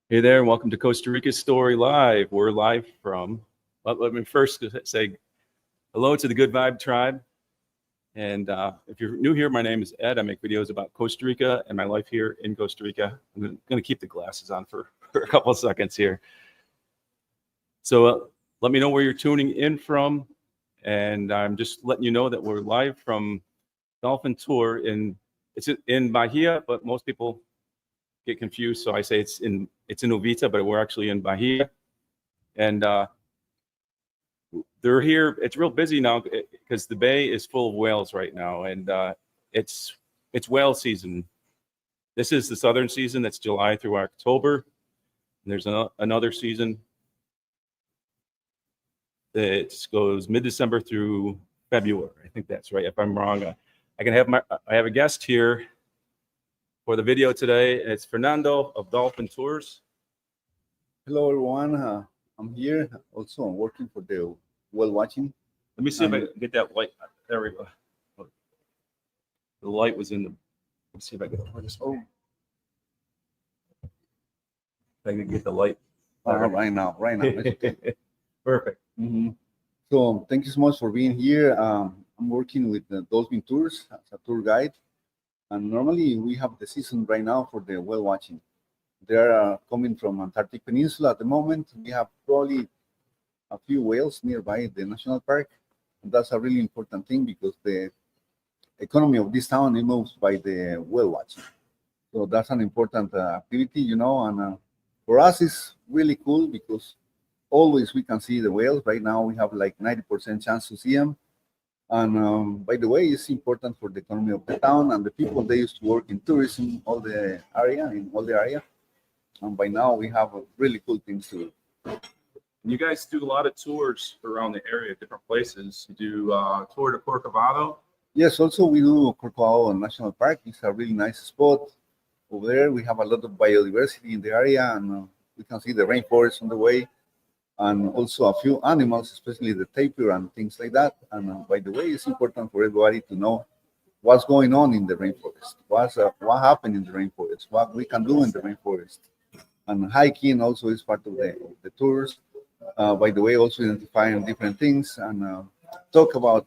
Hey there, and welcome to Costa Rica Story Live. We're live from, let me first say hello to the Good Vibe Tribe. And if you're new here, my name is Ed. I make videos about Costa Rica and my life here in Costa Rica. I'm going to keep the glasses on for a couple of seconds here. So let me know where you're tuning in from. And I'm just letting you know that we're live from Dolphin Tour. It's in Bahia, but most people get confused, so I say it's in Uvita, but we're actually in Bahia, and they're here. It's real busy now because the bay is full of whales right now, and it's whale season. This is the southern season. That's July through October. And there's another season that goes mid-December through February. I think that's right. If I'm wrong, I have a guest here for the video today. It's Fernando of Dolphin Tours. Hello, everyone. I'm here. Also, I'm working for the whale watching. Let me see if I can get that light. There we go. The light was in the. Let's see if I can. Oh, if I can get the light. right now. Perfect. Mm-hmm. So, thank you so much for being here. I'm working with the Dolphin Tours as a tour guide. And normally we have the season right now for the whale watching. They are coming from Antarctic Peninsula at the moment. We have probably a few whales nearby the national park. And that's a really important thing because the economy of this town is moved by the whale watching. So that's an important activity, and for us it's really cool because always we can see the whales. Right now we have like 90% chance to see them. And by the way, it's important for the economy of the town and the people. They used to work in tourism in all the area. And by now we have really cool things to do. You guys do a lot of tours around the area, different places. You do tour to Corovado. Yes, also we do Corovado National Park. It's a really nice spot. Over there we have a lot of biodiversity in the area, and we can see the rainforest on the way. And also a few animals, especially the tapir and things like that. And by the way, it's important for everybody to know what's going on in the rainforest, what happened in the rainforest, what we can do in the rainforest. And hiking also is part of the tours. By the way, also identifying different things and talk about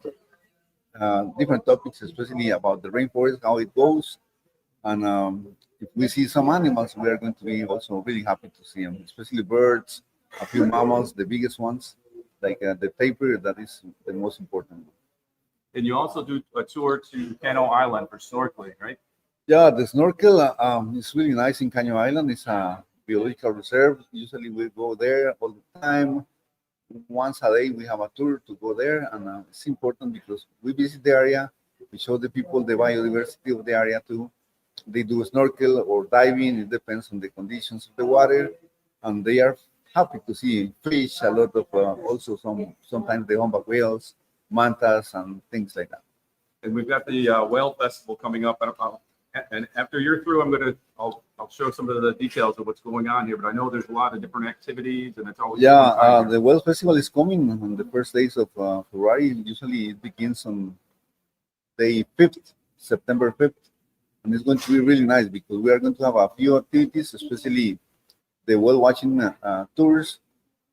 different topics, especially about the rainforest, how it goes. And if we see some animals, we are going to be also really happy to see them, especially birds, a few mammals, the biggest ones, like the tapir, that is the most important one. And you also do a tour to Cano Island for snorkeling, right? Yeah, the snorkel is really nice in Cano Island. It's a biological reserve. Usually we go there all the time. Once a day we have a tour to go there, and it's important because we visit the area, we show the people the biodiversity of the area too. They do snorkel or diving, it depends on the conditions of the water, and they are happy to see fish, a lot of also sometimes the humpback whales, mantas, and things like that. And we've got the whale festival coming up, and after you're through, I'll show some of the details of what's going on here. But I know there's a lot of different activities, and it's always the whale festival is coming on the first days of February. Usually it begins on day 5th, September 5th, and it's going to be really nice because we are going to have a few activities, especially the whale watching tours,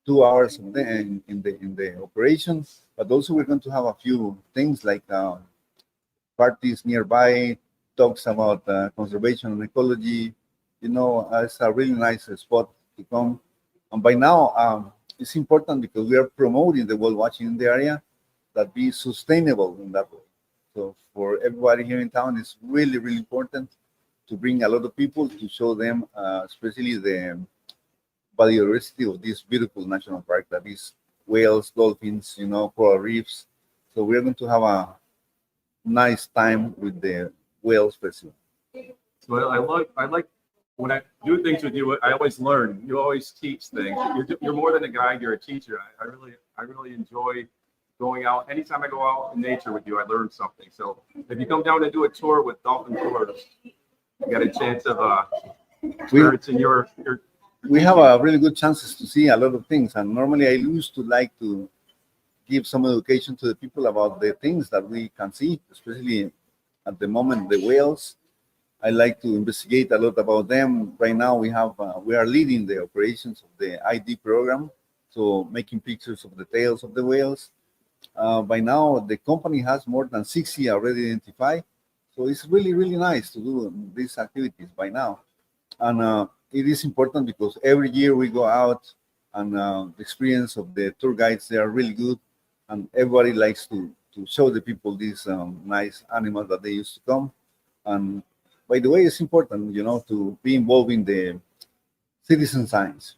2 hours in the operation, but also we're going to have a few things like parties nearby, talks about conservation and ecology. It's a really nice spot to come. And by now, it's important because we are promoting the whale watching in the area that be sustainable in that way. So for everybody here in town, it's really, really important to bring a lot of people to show them, especially the biodiversity of this beautiful national park that is whales, dolphins, coral reefs. So we're going to have a nice time with the whales festival. So I like when I do things with you, I always learn. You always teach things. You're more than a guide. You're a teacher. I really enjoy going out. Anytime I go out in nature with you, I learn something. So if you come down and do a tour with Dolphin Tour, you got a chance of experiencing your. We have a really good chances to see a lot of things, and normally I used to like to give some education to the people about the things that we can see, especially at the moment the whales. I like to investigate a lot about them. Right now we are leading the operations of the ID program, so making pictures of the tails of the whales. By now the company has more than 60 already identified, so it's really nice to do these activities by now. And it is important because every year we go out, and the experience of the tour guides, they are really good, and everybody likes to show the people these nice animals that they used to come. And by the way, it's important, to be involved in the citizen science.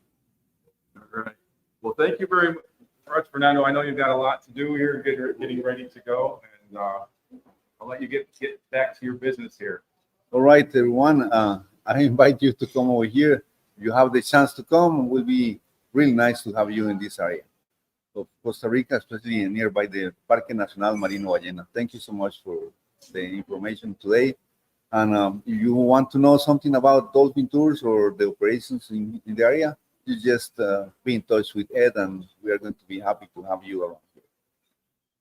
All right. Well, thank you very much, Fernando. I know you've got a lot to do here, getting ready to go, and I'll let you get back to your business here. All right, everyone. I invite you to come over here. If you have the chance to come, it will be really nice to have you in this area of Costa Rica, especially nearby the Parque Nacional Marino Ballena. Thank you so much for the information today. And if you want to know something about dolphin tours or the operations in the area, you just be in touch with Ed, and we are going to be happy to have you around here.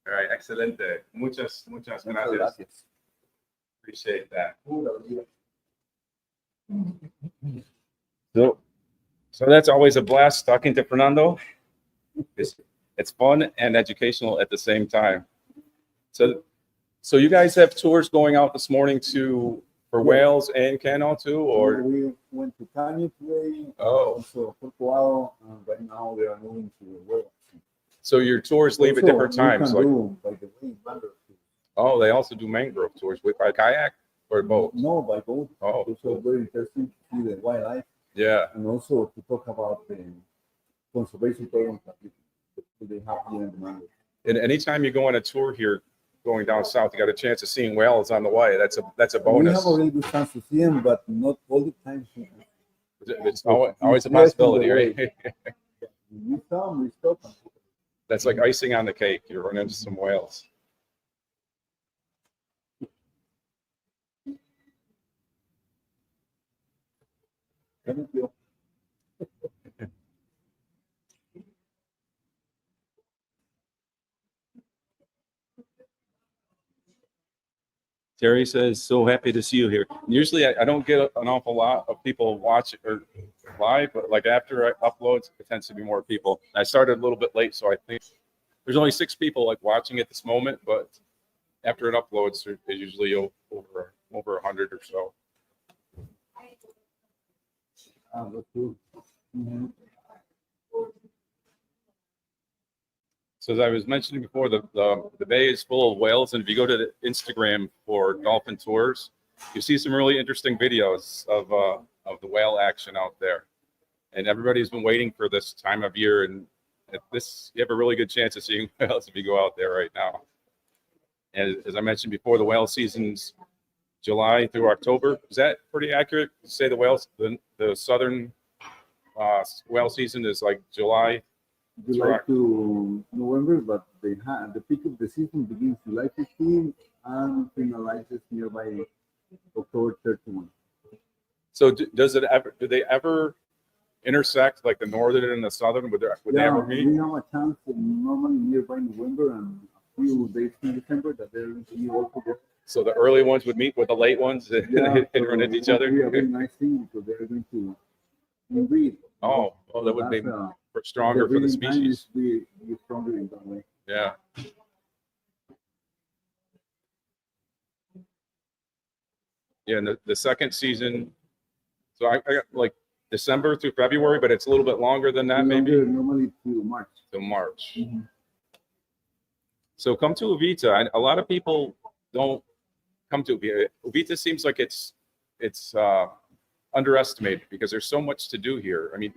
All right, excelente. Muchas gracias. Appreciate that. So that's always a blast talking to Fernando. It's fun and educational at the same time. So you guys have tours going out this morning for whales and Cano too, or we went to Cano today. Oh, also Corovado. Right now they are moving to whales. So your tours leave at different times. By the way, mangrove. Oh, they also do mangrove tours by kayak or boat? No, by boat. Oh, it's also very interesting to see the wildlife. Yeah, and also to talk about the conservation programs that they have here in the mangrove. And anytime you go on a tour here, going down south, you got a chance of seeing whales on the way. That's a bonus. We have a really good chance to see them, but not all the time. It's always a possibility, right? We come, we stop. That's like icing on the cake. You run into some whales. Thank you. Terry says, so happy to see you here. Usually I don't get an awful lot of people watch or live, but like after I upload, it tends to be more people. I started a little bit late, so I think there's only 6 people like watching at this moment, but after it uploads, there's usually over 100 or so. That's cool. Mm-hmm. So as I was mentioning before, the bay is full of whales, and if you go to the Instagram for Dolphin Tours, you see some really interesting videos of the whale action out there. And everybody's been waiting for this time of year, and you have a really good chance of seeing whales if you go out there right now. And as I mentioned before, the whale season's July through October. Is that pretty accurate to say the southern whale season is like July to November, but the peak of the season begins July 15 and finalizes nearby October 31. So do they ever intersect, like the northern and the southern? Would they ever meet? We have a chance normally nearby November and a few days in December that they're going to be all together. So the early ones would meet with the late ones and run into each other? It would be a very nice thing because they're going to breed. Oh, well, that would be stronger for the species. Be stronger in that way. Yeah. Yeah, and the second season, so I got like December through February, but it's a little bit longer than that, maybe? Normally to March. To March. Mm-hmm. So come to Uvita. A lot of people don't come to Uvita. Uvita seems like it's underestimated because there's so much to do here. I mean,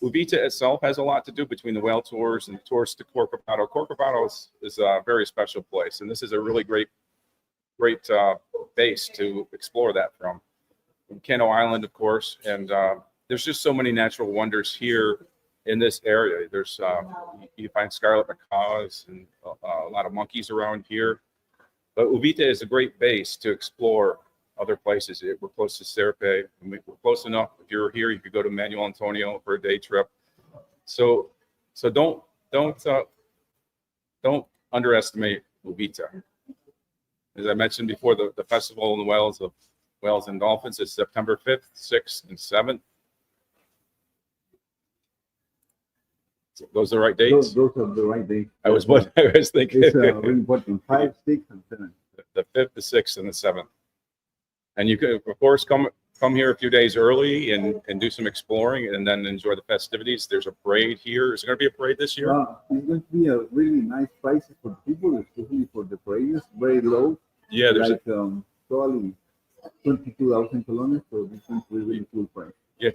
Uvita itself has a lot to do between the whale tours and the tours to Corovado. Corovado is a very special place, and this is a really great base to explore that from. Cano Island, of course, and there's just so many natural wonders here in this area. There's you find scarlet macaws and a lot of monkeys around here. But Uvita is a great base to explore other places. We're close to Serpe. We're close enough. If you're here, you could go to Manuel Antonio for a day trip. So don't underestimate Uvita. As I mentioned before, the festival in the Whales and Dolphins is September 5th, 6th, and 7th. So those are the right dates? Those are the right dates. I was thinking. It's really important. 5, 6, and 7. The 5th, the 6th, and the 7th. And you could, of course, come here a few days early and do some exploring and then enjoy the festivities. There's a parade here. Is there going to be a parade this year? It's going to be a really nice prices for people, especially for the parades. Very low. Yeah, there's like probably 22,000 colones. So this is really cool price. Yeah,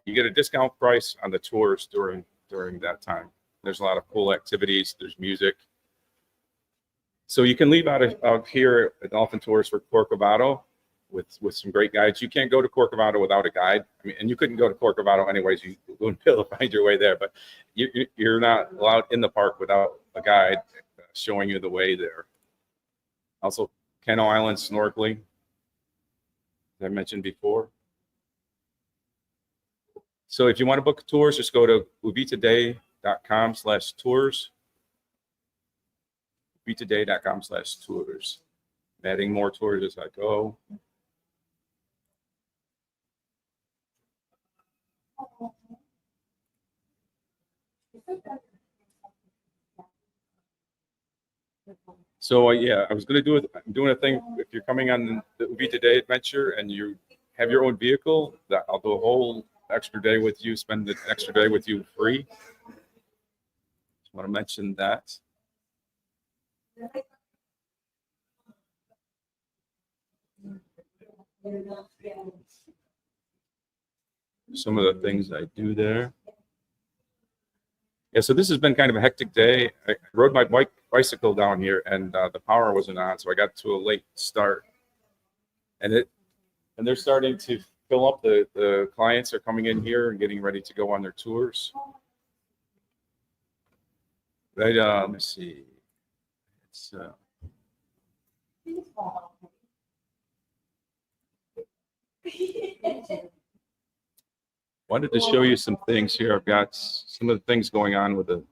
you get a discount price on the tours during that time. There's a lot of cool activities. There's music. So you can leave out here at Dolphin Tours for Corovado with some great guides. You can't go to Corovado without a guide. I mean, and you couldn't go to Corovado anyways. You wouldn't be able to find your way there. But you're not allowed in the park without a guide showing you the way there. Also, Cano Island snorkeling, as I mentioned before. So if you want to book tours, just go to uvitaday.com/tours. uvitaday.com/tours. I'm adding more tours as I go. So yeah, I was going to do it. I'm doing a thing. If you're coming on the Uvita Day Adventure and you have your own vehicle, that I'll do a whole extra day with you. Spend the extra day with you free. Just want to mention that. Some of the things I do there. Yeah, so this has been kind of a hectic day. I rode my bicycle down here, and the power wasn't on, so I got to a late start. And they're starting to fill up. The clients are coming in here and getting ready to go on their tours. Right, let me see. It's wanted to show you some things here. I've got some of the things going on with the.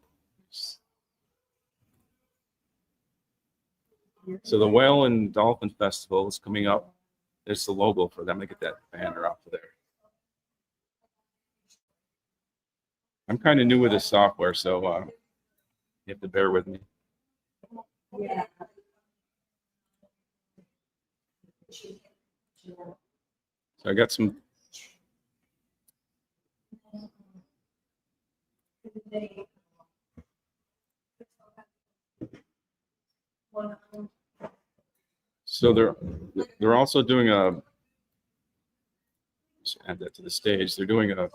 So the Whale and Dolphin Festival is coming up. There's the logo for them. I get that banner off of there. I'm kind of new with this software, so you have to bear with me. Yeah. So I got some. So they're also doing a. Let's add that to the stage. They're doing a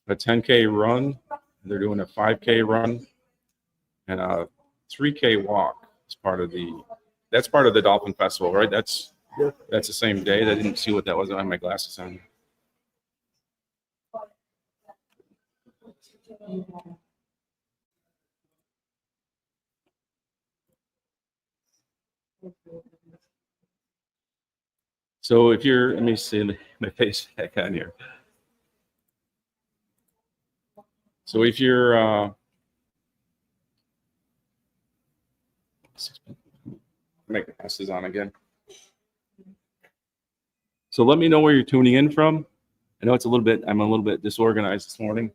10K run. They're doing a 5K run and a 3K walk. It's part of the. That's part of the Dolphin Festival, right? That's the same day. I didn't see what that was. I had my glasses on. So if you're, let me see my face back on here. So if you're, make the glasses on again. So let me know where you're tuning in from. I know it's I'm a little bit disorganized this morning.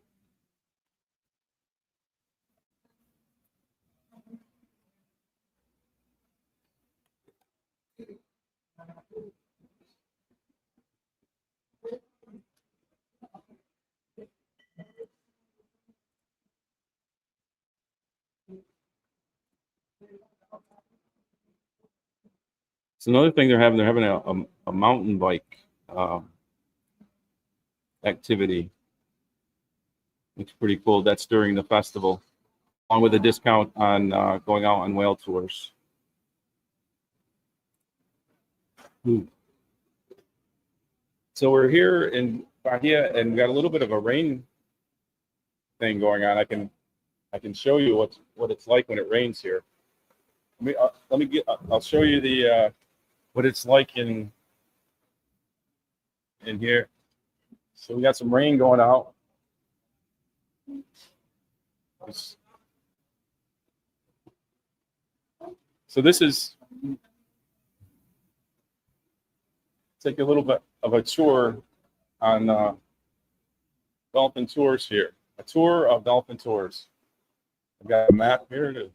So another thing they're having a mountain bike activity. It's pretty cool. That's during the festival, along with a discount on going out on whale tours. So we're here in Bahia, and we got a little bit of a rain thing going on. I can show you what it's like when it rains here. I'll show you the what it's like in here. So we got some rain going out. So this is take a little bit of a tour on Dolphin Tours here. A tour of Dolphin Tours. I've got a map here to.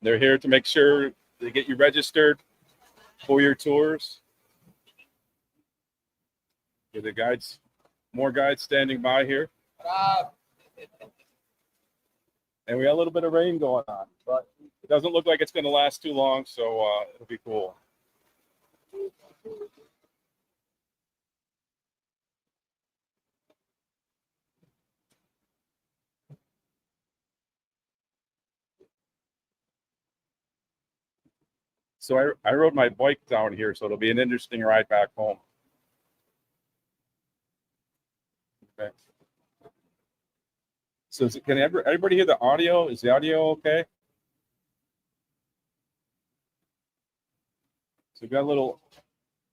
They're here to make sure they get you registered for your tours. The guides, more guides standing by here. And we got a little bit of rain going on, but it doesn't look like it's going to last too long, so it'll be cool. So I rode my bike down here, so it'll be an interesting ride back home. Okay. So can everybody hear the audio? Is the audio okay? So we've got a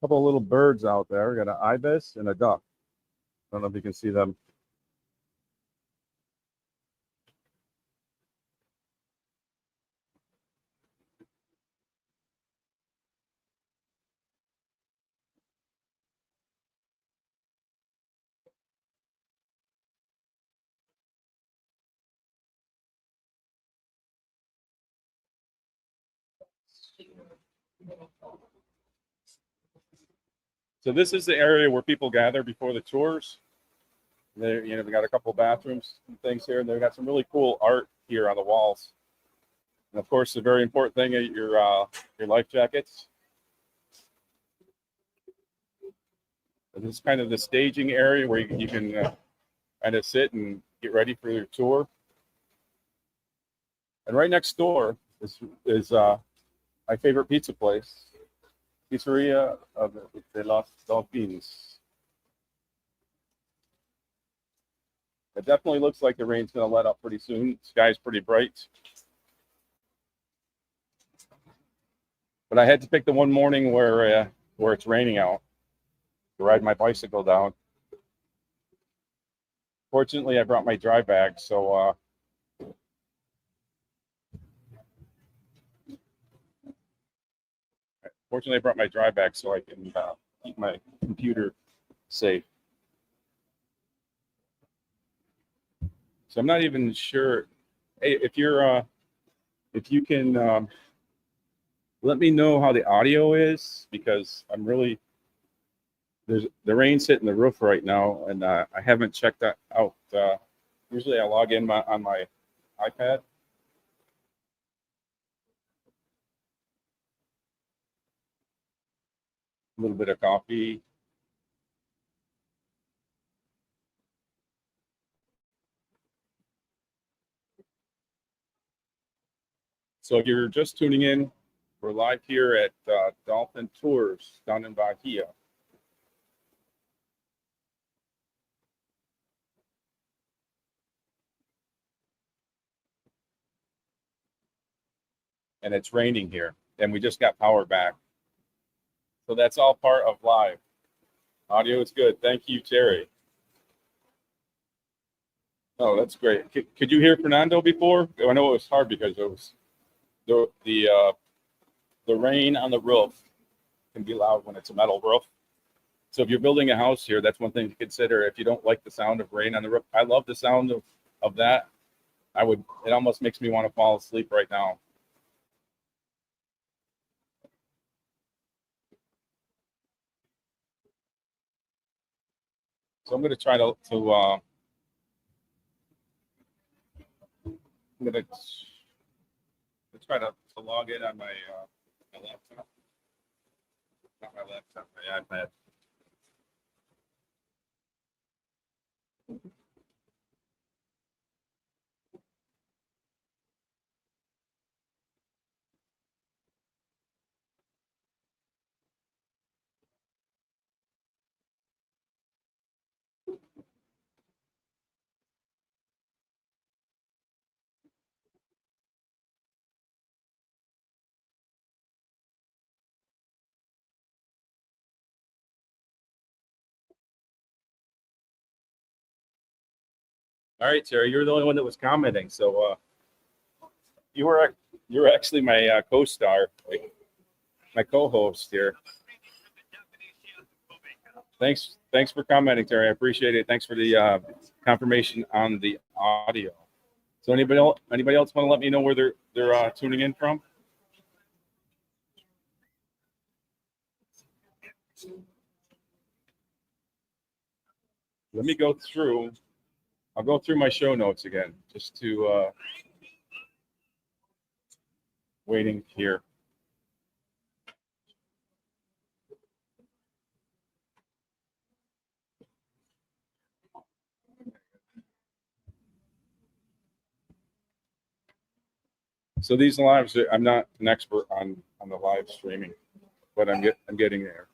couple of little birds out there. We got an ibis and a duck. I don't know if you can see them. So this is the area where people gather before the tours. They got a couple bathrooms and things here, and they've got some really cool art here on the walls. And of course, the very important thing is your life jackets. And this is kind of the staging area where you can kind of sit and get ready for your tour. And right next door is my favorite pizza place, Pizzeria de los Dolphins. It definitely looks like the rain's going to let up pretty soon. The sky's pretty bright. But I had to pick the one morning where it's raining out to ride my bicycle down. Fortunately, I brought my dry bag, so I brought my dry bag so I can keep my computer safe. So I'm not even sure. Hey, if you can let me know how the audio is, because there's the rain's hitting the roof right now, and I haven't checked that out. Usually I log in on my iPad. A little bit of coffee. So if you're just tuning in, we're live here at Dolphin Tours down in Bahia. And it's raining here, and we just got power back. So that's all part of live. Audio is good. Thank you, Terry. Oh, that's great. Could you hear Fernando before? I know it was hard because it was the rain on the roof can be loud when it's a metal roof. So if you're building a house here, that's one thing to consider. If you don't like the sound of rain on the roof, I love the sound of that. It almost makes me want to fall asleep right now. So I'm going to try I'm going to try to log in on my laptop. Not my laptop, my iPad. All right, Terry, you're the only one that was commenting. So you were actually my co-star, my co-host here. Thanks for commenting, Terry. I appreciate it. Thanks for the confirmation on the audio. So anybody else want to let me know where they're tuning in from? Let me go through. I'll go through my show notes again, just to waiting here. So these lives, I'm not an expert on the live streaming, but I'm getting there.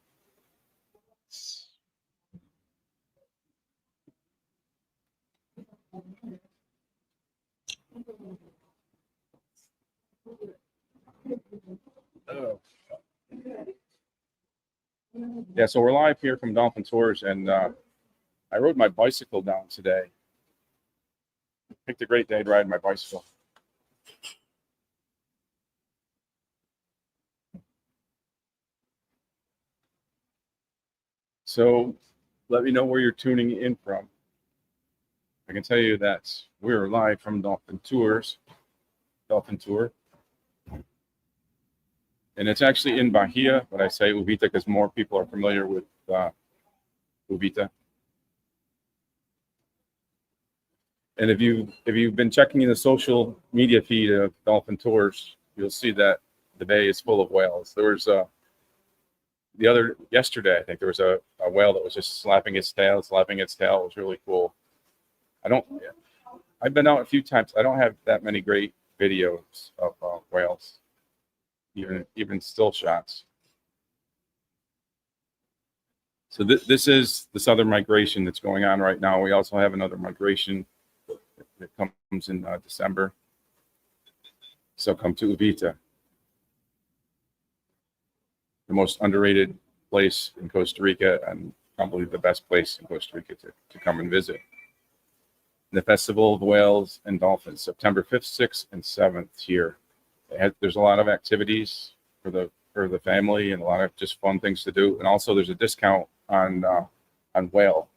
Oh. Yeah, so we're live here from Dolphin Tours, and I rode my bicycle down today. Picked a great day to ride my bicycle. So let me know where you're tuning in from. I can tell you that we're live from Dolphin Tour. And it's actually in Bahia, but I say Uvita because more people are familiar with Uvita. And if you've been checking the social media feed of Dolphin Tours, you'll see that the bay is full of whales. There was yesterday, I think there was a whale that was just slapping its tail. It was really cool. I've been out a few times. I don't have that many great videos of whales, even still shots. So this is the southern migration that's going on right now. We also have another migration that comes in December. So come to Uvita, the most underrated place in Costa Rica, and probably the best place in Costa Rica to come and visit. The Festival of Whales and Dolphins, September 5th, 6th, and 7th here. There's a lot of activities for the family and a lot of just fun things to do. And also there's a discount on whale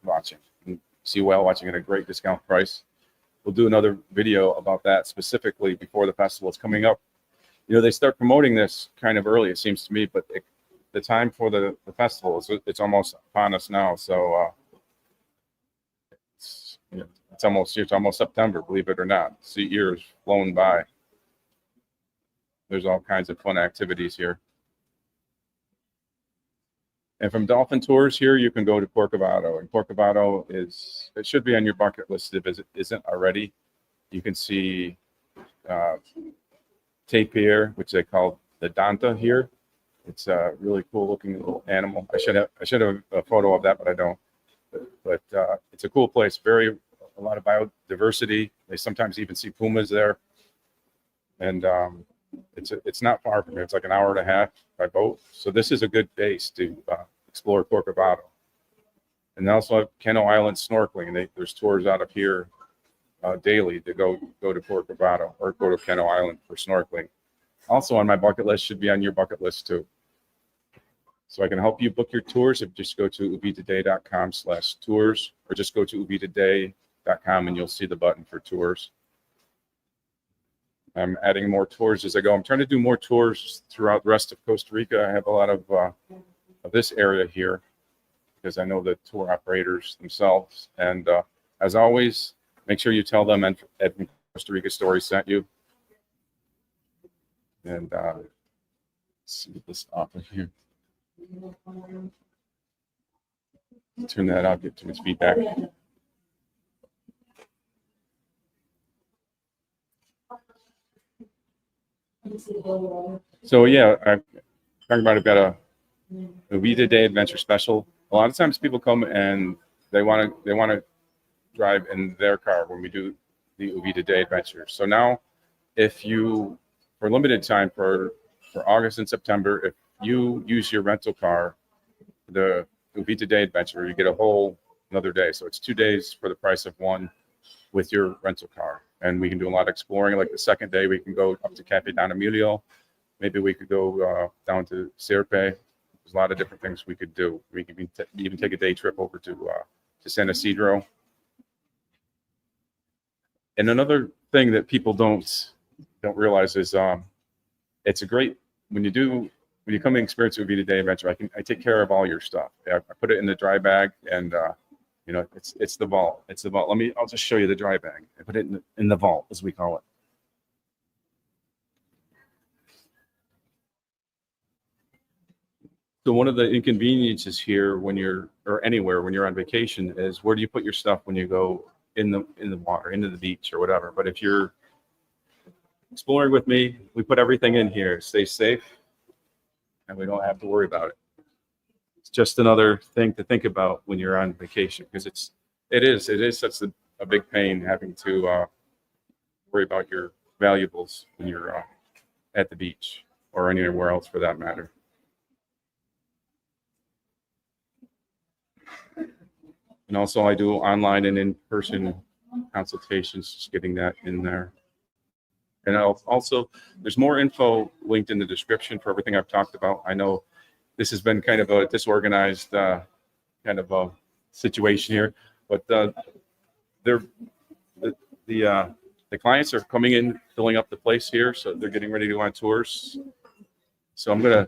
watching. You can see whale watching at a great discount price. We'll do another video about that specifically before the festival is coming up. You know, they start promoting this kind of early, it seems to me, but the time for the festival it's almost upon us now. So it's almost September, believe it or not. See years flown by. There's all kinds of fun activities here. And from Dolphin Tours here, you can go to Corovado. And Corovado it should be on your bucket list if it isn't already. You can see tapir, which they call the Danta here. It's a really cool looking little animal. I should have a photo of that, but I don't. But it's a cool place. A lot of biodiversity. They sometimes even see pumas there. And it's not far from here. It's like an hour and a half by boat. So this is a good base to explore Corovado. And they also have Cano Island snorkeling. There's tours out of here daily to go to Corovado or go to Cano Island for snorkeling. Also on my bucket list, should be on your bucket list too. So I can help you book your tours. If just go to uvitaday.com/tours, or just go to uvitaday.com and you'll see the button for tours. I'm adding more tours as I go. I'm trying to do more tours throughout the rest of Costa Rica. I have a lot of this area here because I know the tour operators themselves. And as always, make sure you tell them Ed from Costa Rica Story sent you. And let's see this off of here. Turn that off, get too much feedback. So yeah, I'm talking about I've got a Uvita Day Adventure special. A lot of times people come and they want to drive in their car when we do the Uvita Day Adventure. So now, if you, for limited time for August and September, if you use your rental car, the Uvita Day Adventure, you get a whole another day. So it's 2 days for the price of one with your rental car. And we can do a lot of exploring. Like the second day, we can go up to Cape Don Emilio. Maybe we could go down to Sierpe. There's a lot of different things we could do. We could even take a day trip over to San Isidro. And another thing that people don't realize is it's a great when you come and experience Uvita Day Adventure. I take care of all your stuff. I put it in the dry bag, and you know it's the vault. It's the vault. I'll just show you the dry bag. I put it in the vault, as we call it. So one of the inconveniences here when you're or anywhere when you're on vacation is where do you put your stuff when you go in the water, into the beach or whatever. But if you're exploring with me, we put everything in here. Stay safe, and we don't have to worry about it. It's just another thing to think about when you're on vacation because it is such a big pain having to worry about your valuables when you're at the beach or anywhere else for that matter. And also I do online and in-person consultations, just getting that in there. And also, there's more info linked in the description for everything I've talked about. I know this has been kind of a disorganized kind of a situation here, but the clients are coming in, filling up the place here, so they're getting ready to go on tours. So I'm gonna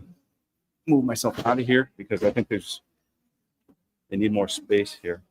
move myself out of here because I think they need more space here.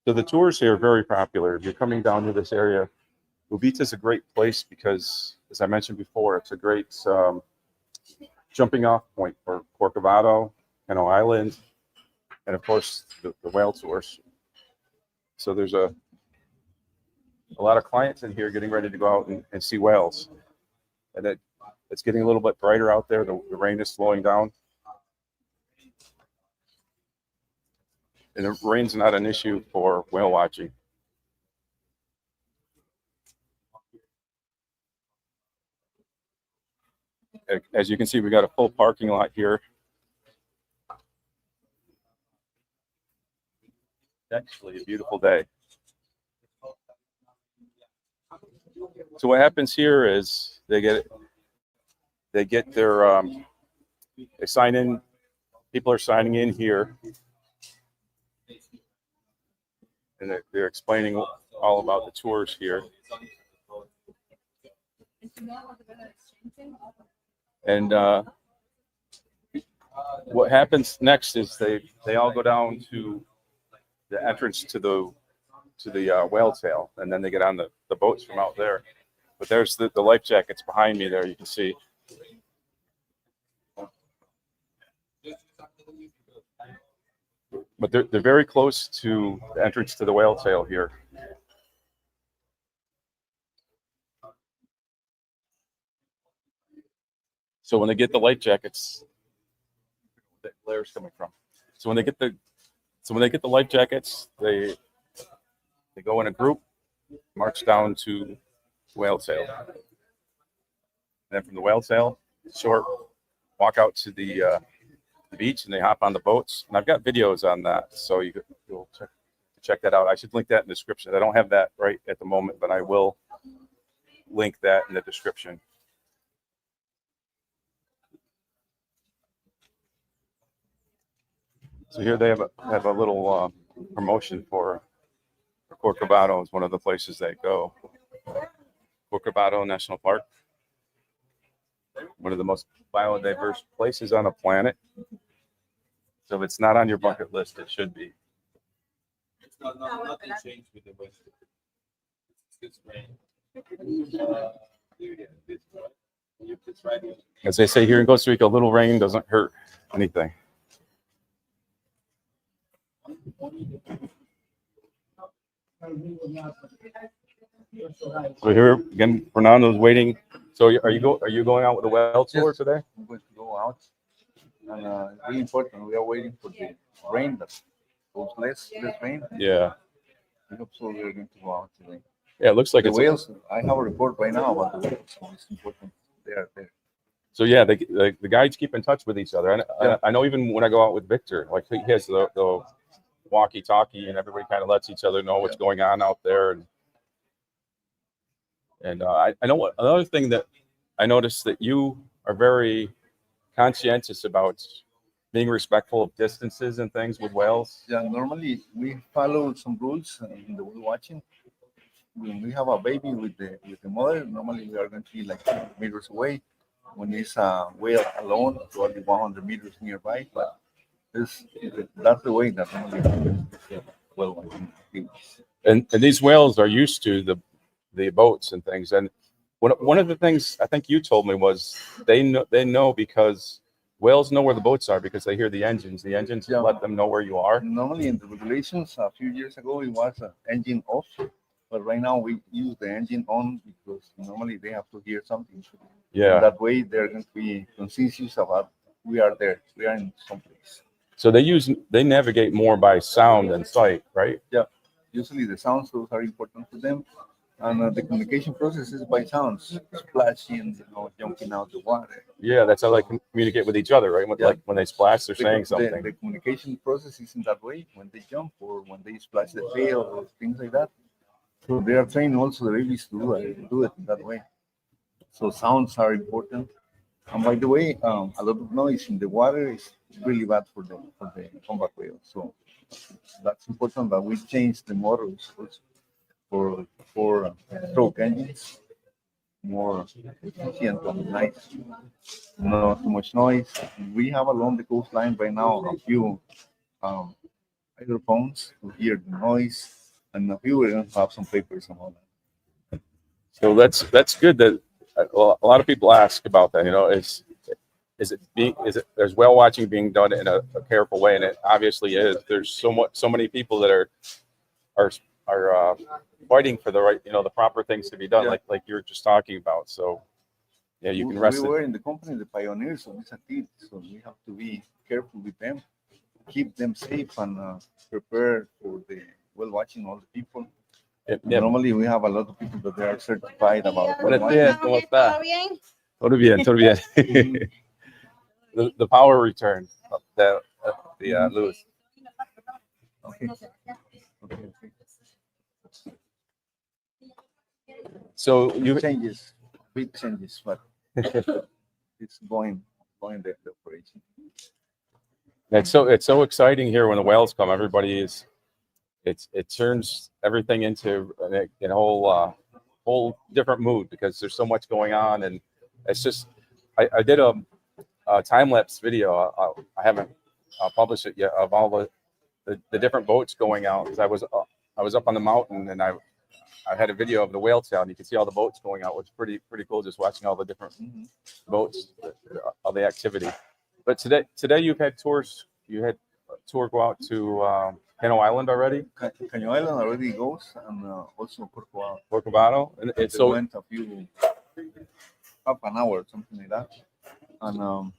So the tours here are very popular. If you're coming down to this area, Uvita is a great place because, as I mentioned before, it's a great jumping off point for Corovado, Cano Island, and of course the whale tours. So there's a lot of clients in here getting ready to go out and see whales. And it's getting a little bit brighter out there. The rain is slowing down. And the rain's not an issue for whale watching. As you can see, we got a full parking lot here. Actually, a beautiful day. So what happens here is they get their they sign in. People are signing in here, and they're explaining all about the tours here. And what happens next is they all go down to the entrance to the whale tail, and then they get on the boats from out there. But there's the life jackets behind me there, you can see. But they're very close to the entrance to the whale tail here. So when they get the life jackets, the glare's coming from. So when they get the So when they get the life jackets, they go in a group, march down to whale tail. Then from the whale tail, short walk out to the beach, and they hop on the boats. And I've got videos on that, so you'll check that out. I should link that in the description. I don't have that right at the moment, but I will link that in the description. So here they have a little promotion for Corovado. Is one of the places they go. Corovado National Park, one of the most biodiverse places on the planet. So if it's not on your bucket list, it should be. It's nothing changed with the weather. It's rain. As they say here in Costa Rica, a little rain doesn't hurt anything. So here again, Fernando's waiting. So are you going out with the whale tour Yes. today? I'm going to go out, and it's really important. We are waiting for the rain that goes less rain. Yeah. I hope so. We are going to go out today. Yeah, it looks like The it's whales. I have a report right now about the whales. So it's important. They are there. So yeah, the guides keep in touch with each other. And I know even when I go out with Victor, like he has the walkie-talkie, and everybody kind of lets each other know what's going on out there. And I know what another thing that I noticed, that you are very conscientious about being respectful of distances and things with whales. Yeah, normally we follow some rules in the whale watching. When we have a baby with the mother, normally we are going to be like 200 meters away. When it's a whale alone, probably 100 meters nearby. But that's the way that normally whale watching activities. And these whales are used to the boats and things. And one of the things I think you told me was they know because whales know where the boats are because they hear the engines. The engines Yeah. let them know where you are. Normally in the regulations a few years ago it was engine off, but right now we use the engine on because normally they have to hear something. Yeah. That way they're going to be conscious about we are there, we are in some place. So they navigate more by sound than sight, right? Yeah, usually the sounds those are important for them, and the communication process is by sounds, splashing, jumping out the water. Yeah, that's how they communicate with each other, right? Yeah. Like when they splash, they're saying The something. communication process is in that way when they jump or when they splash the tail or things like that. So they are trained also the babies to do it in that way. So sounds are important. And by the way, a lot of noise in the water is really bad for the combat whale. So that's important that we change the motors also for stroke engines, more efficient and nice, not too much noise. We have along the coastline right now a few hydrophones to hear the noise, and a few we're going to have some papers and all that. So that's good. That a lot of people ask about that. Is it there's whale watching being done in a careful way, and it obviously is. There's so many people that are fighting for the right, the proper things to be done, Yeah. like you were just talking about. So yeah, you can We rest were it. in the company the pioneers of this activity, so we have to be careful with them, keep them safe, and prepare for the whale watching all the people. Yeah. Normally we have a lot of people that they are certified about whale Buenos watching. días, ¿cómo está? Todo bien, todo bien. The power return, the luz. Okay. Okay. So you Changes, big changes, but it's going the operation. it's so exciting here when the whales come. Everybody is it turns everything into a whole different mood because there's so much going on, and it's just I did a time-lapse video. I haven't published it yet of all the different boats going out, because I was up on the mountain, and I had a video of the whale tail, and you can see all the boats going out. It was pretty cool just watching all the different boats, all the activity. But today you've had tours. You had a tour go out to Cano Island already, Cano Island already goes, and also Corovado. Corovado, and it's They so went half an hour, something like that, and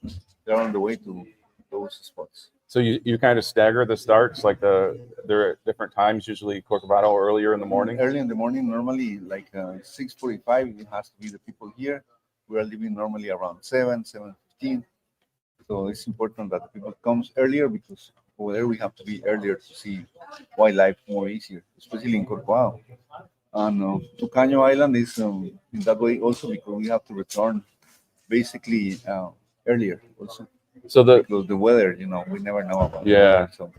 they're on the way to those spots. So you kind of stagger the starts, like they're at different times. Usually Corcovado earlier in the morning. Early in the morning, normally like 6:45, it has to be the people here. We are leaving normally around 7:15. So it's important that people comes earlier because over there we have to be earlier to see wildlife more easier, especially in Corcovado. And to Cano Island is in that way also because we have to return basically earlier also So because the weather, we never know about the Yeah. weather. So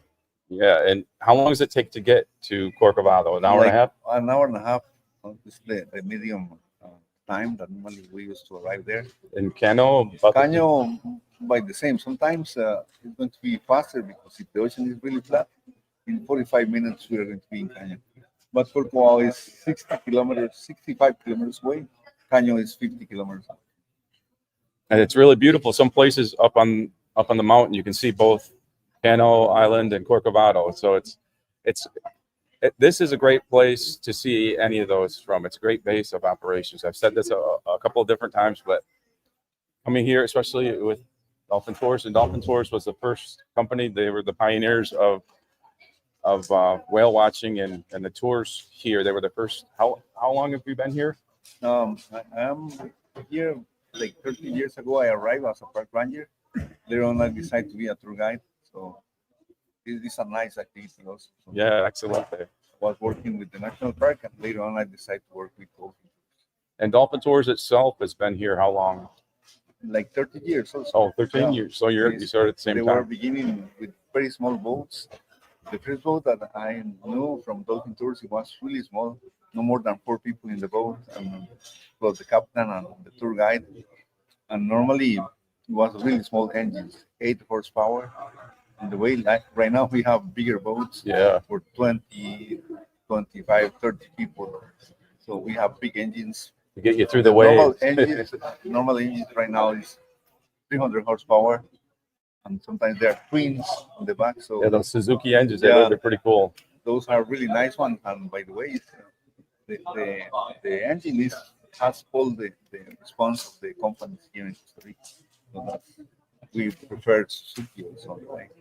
yeah, and how long does it take to get to Corcovado? An hour and a half? An hour and a half is the medium time that normally we used to arrive there. In Cano, about the- Cano by the same. Sometimes it's going to be faster because if the ocean is really flat, in 45 minutes we are going to be in Cano. But Corcovado is 65 kilometers away. Cano is 50 kilometers. and it's really beautiful. Some places up on the mountain, you can see both Cano Island and Corcovado. So this is a great place to see any of those from. It's a great base of operations. I've said this a couple of different times, but coming here, especially with Dolphin Tours, and Dolphin Tours was the first company. They were the pioneers of whale watching and the tours here. They were the first. How long have you been here? I am here like 30 years ago. I arrived as a park ranger. Later on, I decided to be a tour guide. So it is a nice activity also. So Yeah, excellent. I was working with the national park, and later on, I decided to work with Dolphin. And Dolphin Tours itself has been here how long? Like 30 years also. Oh, 13 Yeah. years. So you started at the same They were time. beginning with very small boats. The first boat that I knew from Dolphin Tours, it was really small, no more than 4 people in the boat, and plus the captain and the tour guide. And normally it was really small engines, 8 horsepower. And the way like right now we have bigger boats Yeah. for 20, 25, 30 people. So we have big engines. To get you through the Normal waves. normal engines right now is 300 horsepower, and sometimes they are twins on the back. So Yeah, those Suzuki engines, Yeah. they're pretty cool. those are really nice ones. And by the way, the engine has all the response of the companies here in Costa Rica. So we prefer Suzuki also. Right?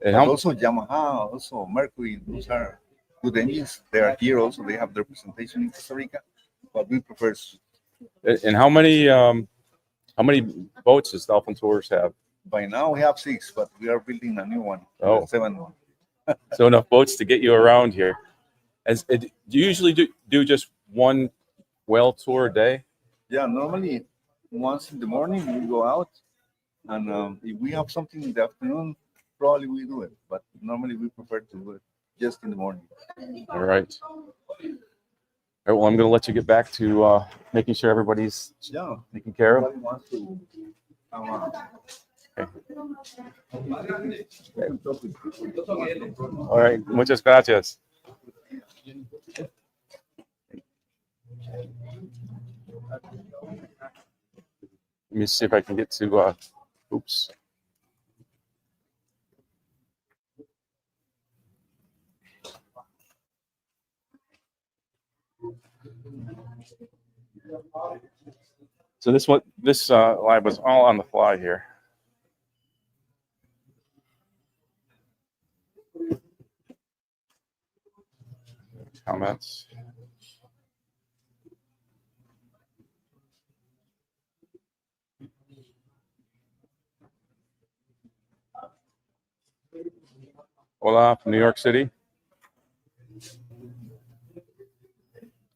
And But how, also Yamaha, also Mercury, those are good engines. They are here also. They have their presentation in Costa Rica, but we prefer Suzuki. and how many boats does Dolphin Tours have? By now we have 6, but we are building a new one. Oh. 7. So enough boats to get you around here. Do you usually do just one whale tour a day? Yeah, normally once in the morning we go out, and if we have something in the afternoon, probably we do it. But normally we prefer to do it just in the morning. All right. All right, well, I'm going to let you get back to making sure everybody's Yeah, taken care of. everybody wants to come on. All right, muchas gracias. Let me see if I can get to, oops. So this live was all on the fly here. Comments. Hola from New York City.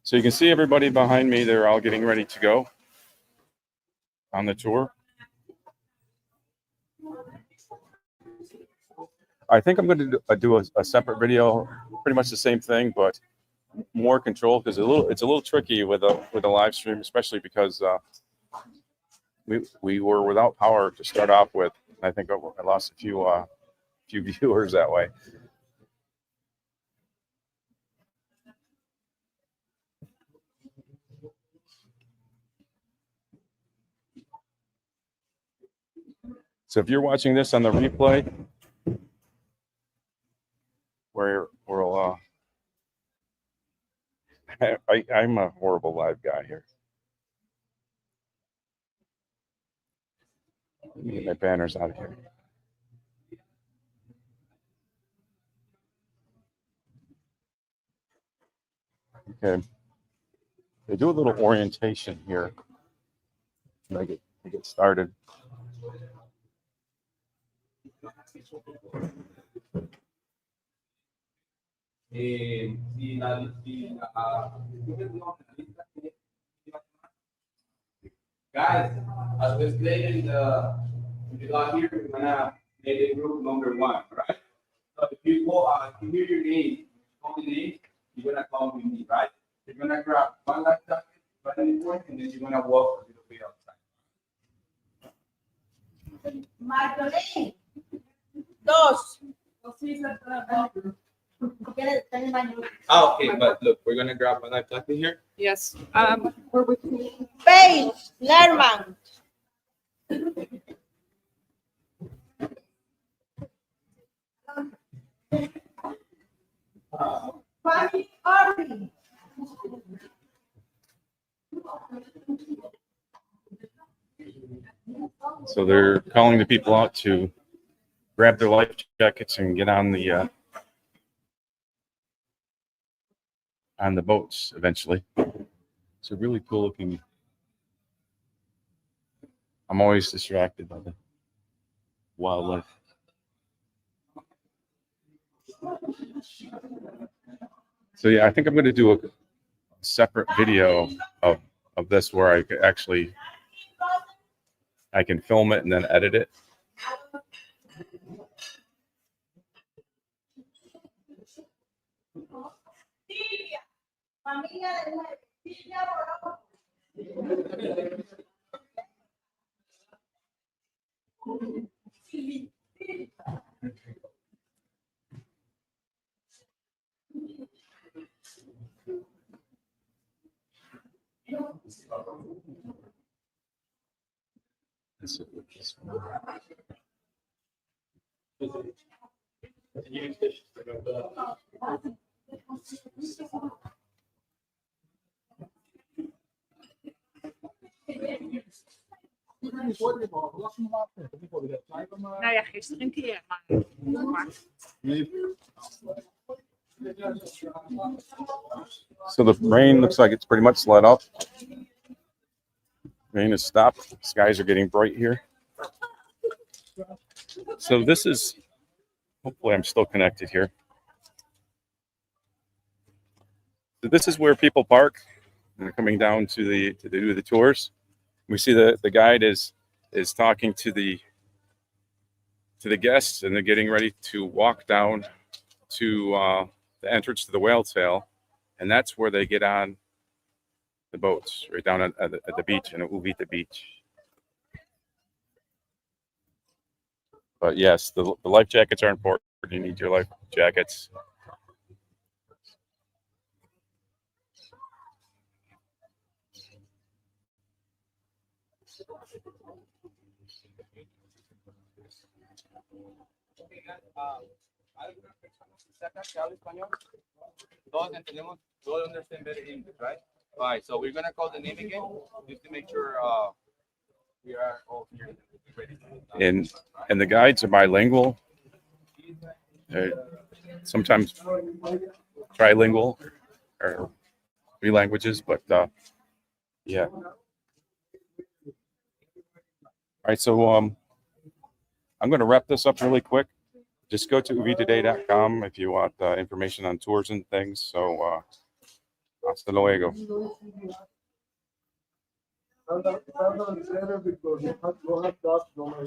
So you can see everybody behind me. They're all getting ready to go on the tour. I think I'm going to do a separate video, pretty much the same thing, but more control because it's a little tricky with a live stream, especially because we were without power to start off with. I think I lost a few viewers that way. So if you're watching this on the replay, where we'll I'm a horrible live guy here. Let me get my banners out of here. Okay. They do a little orientation here. To get started. Guys, as we explained in the here, we're gonna make a group number 1, right? So if you hear your name, call the name, you're gonna come with me, right? You're gonna grab one life jacket, one uniform, and then you're gonna walk a little bit outside. Magdalene. Dos. Okay, but look, we're gonna grab one life jacket here. Yes. Paige. Lerman. Fanny Arby. So they're calling the people out to grab their life jackets and get on the boats eventually. It's a really cool looking. I'm always distracted by the wildlife. So yeah, I think I'm going to do a separate video of this where I can film it and then edit it. That's it with this one. Nou ja, gisteren een keer. Maar So the rain looks like it's pretty much let up. Rain has stopped. Skies are getting bright here. So this is, hopefully I'm still connected here. So this is where people park. And they're coming down to do the tours. We see the guide is talking to the guests, and they're getting ready to walk down to the entrance to the whale tail, and that's where they get on the boats, right down at the beach, in Uvita Beach. But yes, the life jackets are important. You need your life jackets. Todos entendemos, todos understand better English, right? All right, so we're gonna call the name again, just to make sure we are all here. Ready. And the guides are bilingual, sometimes trilingual, or 3 languages, but yeah. All right, so I'm going to wrap this up really quick. Just go to uvitaday.com if you want information on tours and things. So hasta luego. Because you have to have dogs, no